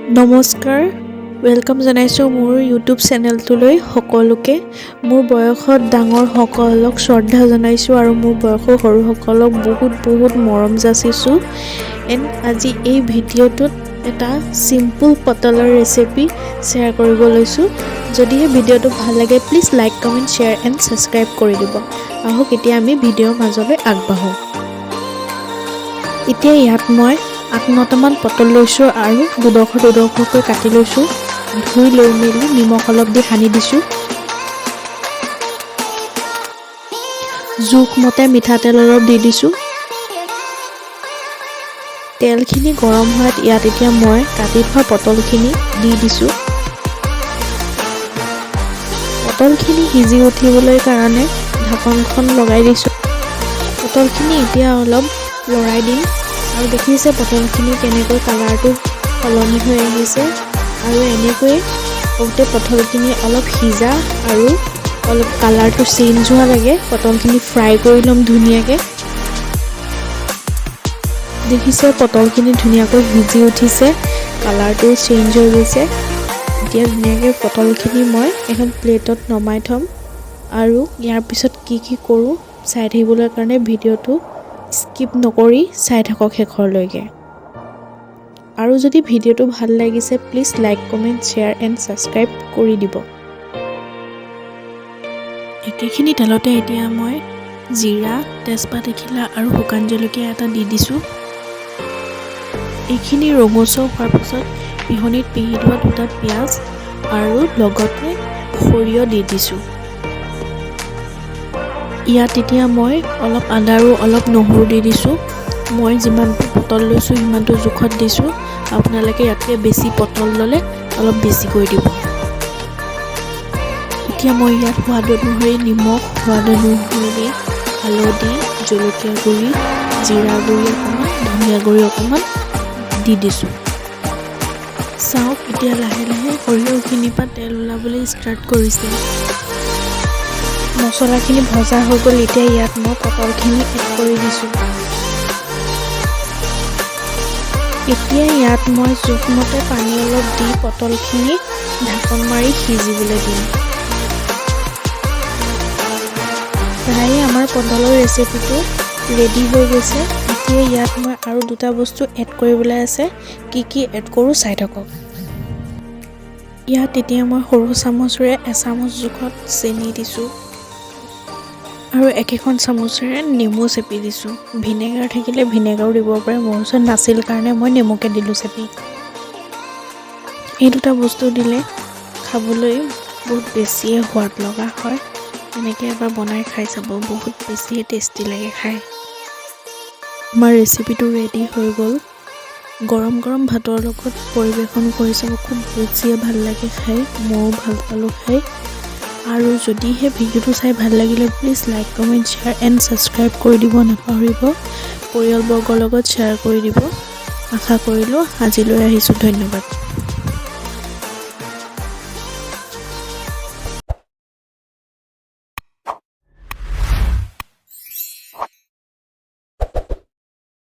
নমস্কাৰ ওয়েলকাম জনাইছো মোৰ ইউটিউব চেনেলটোলৈ সকলোকে মোৰ বয়সত ডাঙৰ সকলক শ্ৰদ্ধা জনাইছো আৰু মোৰ বয়সৰ সৰু সকলক বহুত মৰম যাচিছো এণ্ড আজি এই ভিডিঅ'টোত এটা সিম্পল পটলৰ ৰেচিপি শেয়াৰ কৰিব লৈছো যদিহে ভিডিঅ'টো ভাল লাগে please like comment share and subscribe কৰি দিব আহক এতিয়া আমি ভিডিঅ'ৰ মাজলৈ আগবাঢ়ো এতিয়া ইয়াত মই 8-9 মান পটল লৈছো আৰু দুডোখৰকৈ কাটি লৈছো ধুই লৈ মেলি নিমখ অলপ দি সানি দিছো জোখমতে মিঠাতেল অলপ দি দিছো তেলখিনি গৰম হোৱাত ইয়াত এতিয়া মই কাটি থোৱা পটলখিনি দি দিছো পটলখিনি সিজি উঠিবলৈ কাৰণে ঢাকনখন লগাই দিছো পটলখিনি এতিয়া অলপ লৰাই দিম আৰু দেখিছে পটলখিনি কেনেকৈ কালাৰটো সলনি হৈ আহিছে আৰু এনেকৈ ওতে পটলখিনি অলপ সিজা আৰু অলপ কালাৰটো চেঞ্জ হোৱা লাগে পটলখিনি ফ্ৰাই কৰি লম ধুনিয়াকৈ দেখিছে পটলখিনি ধুনিয়াকৈ সিজি উঠিছে কালাৰটো চেঞ্জ হৈ গৈছে এতিয়া ধুনিয়াকৈ পটলখিনি মই এখন প্লেটত নমাই থম আৰু ইয়াৰ পিছত কি কৰো চাই থাকিবলৈ কাৰণে ভিডিঅ'টো স্কিপ নকৰি চাই থাকক শেষৰলৈকে আৰু যদি ভিডিঅ'টো ভাল লাগিছে please like comment share and subscribe কৰি দিব একেখিনি তেলতে এতিয়া মই জিৰা তেজপাত এখিলা আৰু শুকান জলকীয়া এটা দি দিছো এইখিনি ৰঙচুৱা হোৱাৰ পিছত পিহনিত পিহি থোৱা দুটা পিয়াজ আৰু লগতে সৰিয়হ দি দিছো ইয়াত এতিয়া মই অলপ আদা আৰু অলপ নহৰু দি দিছো মই যিমানটো পটল লৈছো সিমানটো জোখত দিছো আপোনালোকে ইয়াতকৈ বেছি পটল ললে অলপ বেছি কৰি দিব এতিয়া মই ইয়াত সোৱাদ অনুসৰি নিমখ সোৱাদ অনুসৰি হালধি জলকীয়া গুড়ি জিৰা গুড়ি অকণমান ধনিয়া গুড়ি অকণমান দি দিছো চাওক এতিয়া লাহে সৰিয়হখিনিৰ পৰা তেল ওলাবলৈ ষ্টাৰ্ট কৰিছে মছলাখিনি ভজা হৈ গ'ল এতিয়া ইয়াত মই পটলখিনি এড কৰি দিছো এতিয়া ইয়াত মই জোখমতে পানী অলপ দি পটলখিনি ঢাকন মাৰি সিজিবলৈ দিম প্ৰায় আমাৰ পটলৰ ৰেচিপিটো ৰেডি হৈ গৈছে এতিয়া ইয়াত মই আৰু দুটা বস্তু এড কৰিবলৈ আছে কি এড কৰোঁ চাই থাকক ইয়াত এতিয়া মই সৰু চামুচেৰে এচামুচ জোখত চেনি দিছো আৰু একেখন চামুচেৰে নেমু চেপি দিছো ভিনেগাৰ থাকিলে ভিনেগাৰো দিব পাৰে মোৰ ওচৰত নাছিল কাৰণে মই নেমুকে দিলো চেপি এই দুটা বস্তু দিলে খাবলৈ বহুত বেছিয়ে সোৱাদ লগা হয় এনেকৈ এবাৰ বনাই খাই চাব বহুত বেছিয়ে টেষ্টি লাগে খাই আমাৰ ৰেচিপিটো ৰেডি হৈ গ'ল গৰম ভাতৰ লগত পৰিৱেশন কৰি চাব খুব বেছিয়ে ভাল লাগে খাই ময়ো ভাল পালোঁ খাই আৰু যদিহে ভিডিঅ'টো চাই ভাল লাগিলে please like comment share and subscribe কৰি দিব নাপাহৰিব পৰিয়ালবৰ্গৰ লগত শ্বেয়াৰ কৰি দিব আশা কৰিলোঁ আজিলৈ আহিছোঁ ধন্যবাদ